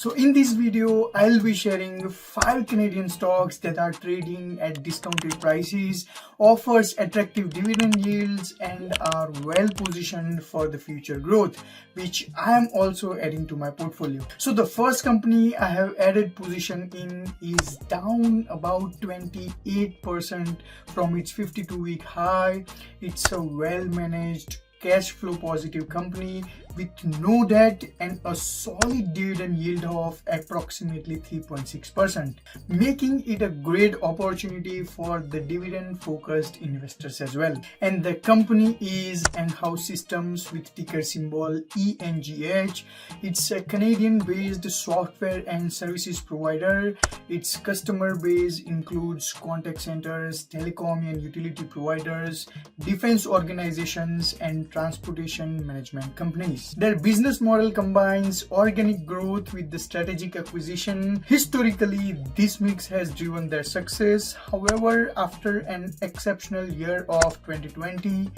So in this video, I'll be sharing 5 Canadian stocks that are trading at discounted prices, offers attractive dividend yields, and are well positioned for the future growth, which I am also adding to my portfolio. So the first company I have added position in is down about 28% from its 52-week high. It's a well-managed cash flow positive company with no debt and a solid dividend yield of approximately 3.6%, making it a great opportunity for the dividend focused investors as well. And the company is Enghouse Systems with ticker symbol ENGH. It's a Canadian based software and services provider. Its customer base includes contact centers, telecom and utility providers, defense organizations, and transportation management companies. Their business model combines organic growth with the strategic acquisition. Historically, this mix has driven their success. However, after an exceptional year of 2020,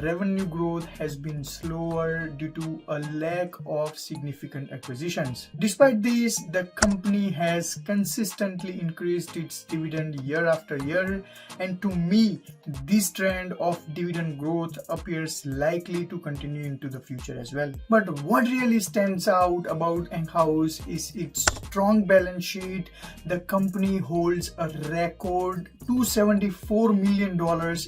revenue growth has been slower due to a lack of significant acquisitions. Despite this, the company has consistently increased its dividend year after year, and to me, this trend of dividend growth appears likely to continue into the future as well. But what really stands out about Enghouse is its strong balance sheet. The company holds a record $274 million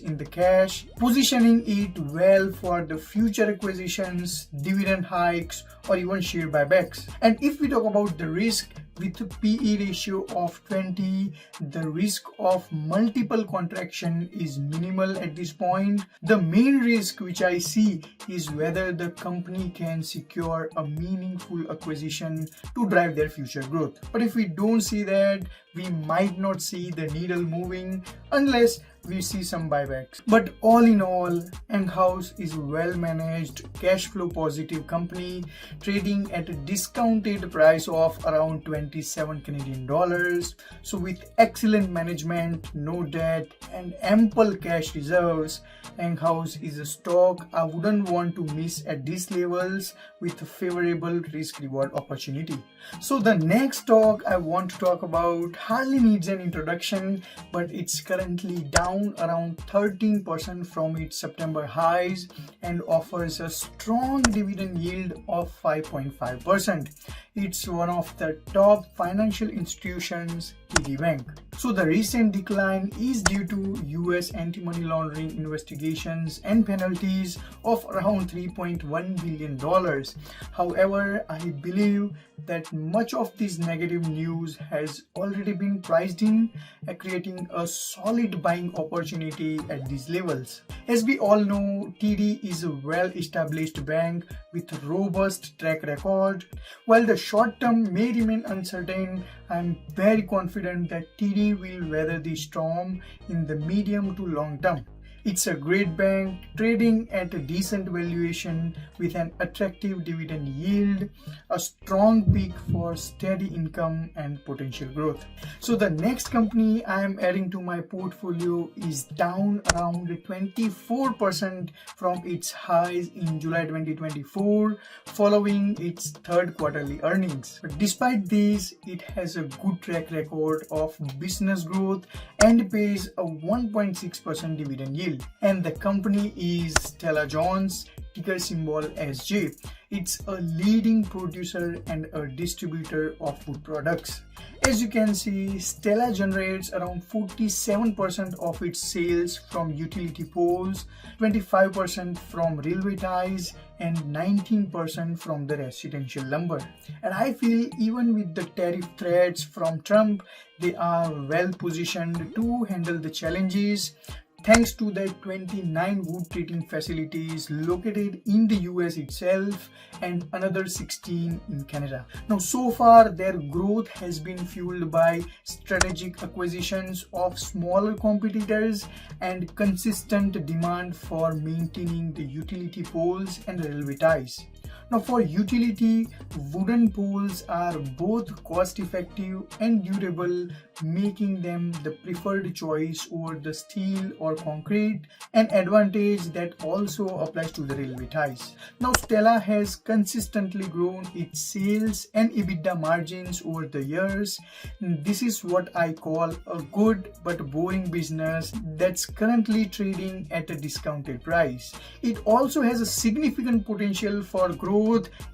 in the cash, positioning it well for the future acquisitions, dividend hikes, or even share buybacks. And if we talk about the risk, with a PE ratio of 20, the risk of multiple contraction is minimal at this point. The main risk which I see is whether the company can secure a meaningful acquisition to drive their future growth. But if we don't see that, we might not see the needle moving unless we see some buybacks. But all in all, Enghouse is a well-managed, cash flow positive company trading at a discounted price of around 27 Canadian dollars. So with excellent management, no debt, and ample cash reserves, Enghouse is a stock I wouldn't want to miss at these levels with a favorable risk-reward opportunity. So the next stock I want to talk about hardly needs an introduction, but it's currently down around 13% from its September highs and offers a strong dividend yield of 5.5%. It's one of the top financial institutions, TD Bank. So the recent decline is due to US anti-money laundering investigations and penalties of around $3.1 billion. However, I believe that much of this negative news has already been priced in, creating a solid buying opportunity at these levels. As we all know, TD is a well-established bank with a robust track record. While the short term may remain uncertain, I am very confident that TD will weather the storm in the medium to long term. It's a great bank trading at a decent valuation with an attractive dividend yield, a strong pick for steady income and potential growth. So the next company I am adding to my portfolio is down around 24% from its highs in July 2024 following its third quarterly earnings. But despite this, it has a good track record of business growth and pays a 1.6% dividend yield. And the company is Stella-Jones, ticker symbol SJ. It's a leading producer and a distributor of food products. As you can see, Stella generates around 47% of its sales from utility poles, 25% from railway ties, and 19% from the residential lumber. And I feel even with the tariff threats from Trump, they are well positioned to handle the challenges, thanks to their 29 wood treating facilities located in the US itself and another 16 in Canada. Now, so far, their growth has been fueled by strategic acquisitions of smaller competitors and consistent demand for maintaining the utility poles and railway ties. Now for utility, wooden poles are both cost effective and durable, making them the preferred choice over the steel or concrete, an advantage that also applies to the railway ties. Now Stella has consistently grown its sales and EBITDA margins over the years. This is what I call a good but boring business that's currently trading at a discounted price. It also has a significant potential for growth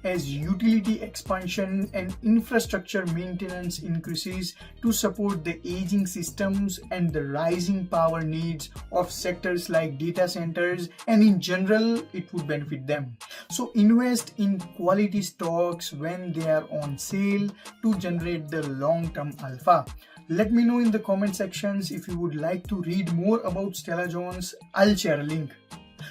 as utility expansion and infrastructure maintenance increases to support the aging systems and the rising power needs of sectors like data centers, and in general it would benefit them. So invest in quality stocks when they are on sale to generate the long-term alpha. Let me know in the comment sections if you would like to read more about Stella Jones. I'll share a link.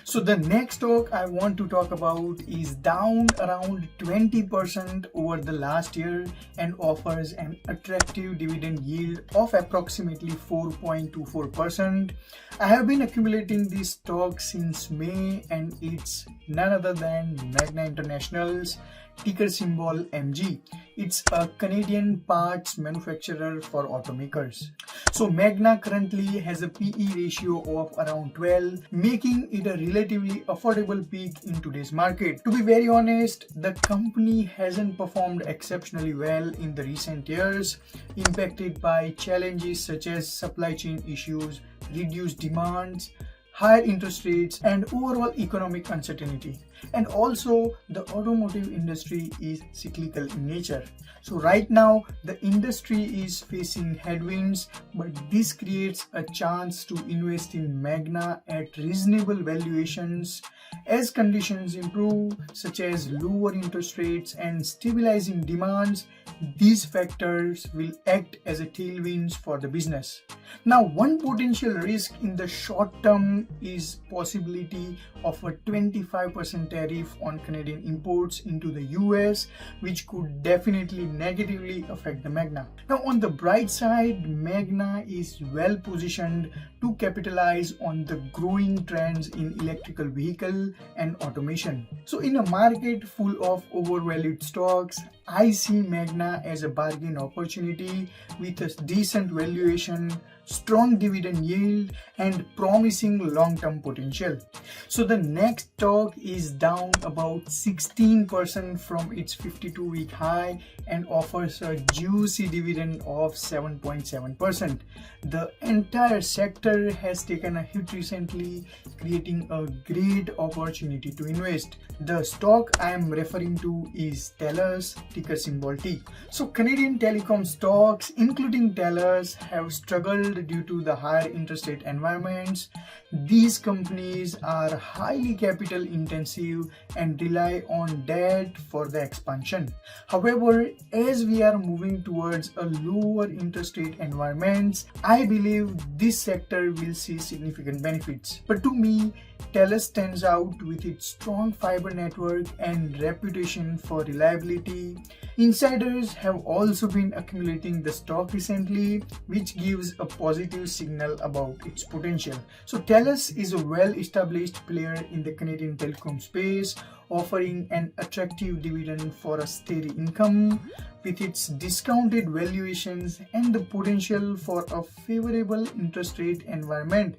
So the next stock I want to talk about is down around 20% over the last year and offers an attractive dividend yield of approximately 4.24%. I have been accumulating this stock since May and it's none other than Magna International's ticker symbol MG. It's a Canadian parts manufacturer for automakers. So Magna currently has a PE ratio of around 12, making it a relatively affordable pick in today's market. To be very honest, the company hasn't performed exceptionally well in the recent years, impacted by challenges such as supply chain issues, reduced demands, higher interest rates, and overall economic uncertainty. And also the automotive industry is cyclical in nature. So right now the industry is facing headwinds, but this creates a chance to invest in Magna at reasonable valuations. As conditions improve, such as lower interest rates and stabilizing demands, these factors will act as a tailwinds for the business. Now, one potential risk in the short term is possibility of a 25% tariff on Canadian imports into the US, which could definitely negatively affect the Magna. Now, on the bright side, Magna is well positioned to capitalize on the growing trends in electrical vehicle and automation. So in a market full of overvalued stocks, I see Magna as a bargain opportunity with a decent valuation, strong dividend yield, and promising long-term potential. So the next stock is down about 16% from its 52-week high and offers a juicy dividend of 7.7%. The entire sector has taken a hit recently, creating a great opportunity to invest. The stock I am referring to is TELUS, ticker symbol T. So Canadian telecom stocks, including TELUS, have struggled due to the higher interest rate environments. These companies are highly capital intensive and rely on debt for the expansion. However, as we are moving towards a lower interest rate environment, I believe this sector will see significant benefits. But to me, TELUS stands out with its strong fiber network and reputation for reliability. Insiders have also been accumulating the stock recently, which gives a positive signal about its potential. So TELUS is a well-established player in the Canadian telecom space, offering an attractive dividend for a steady income. With its discounted valuations and the potential for a favorable interest rate environment,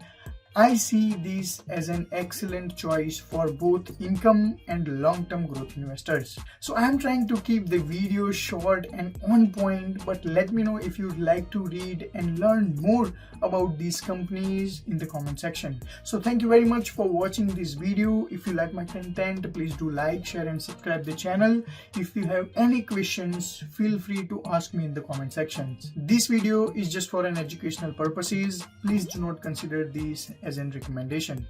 I see this as an excellent choice for both income and long-term growth investors. So I am trying to keep the video short and on point, but let me know if you'd like to read and learn more about these companies in the comment section. So thank you very much for watching this video. If you like my content, please do like, share and subscribe the channel. If you have any questions, feel free to ask me in the comment sections. This video is just for an educational purposes. Please do not consider this as a recommendation.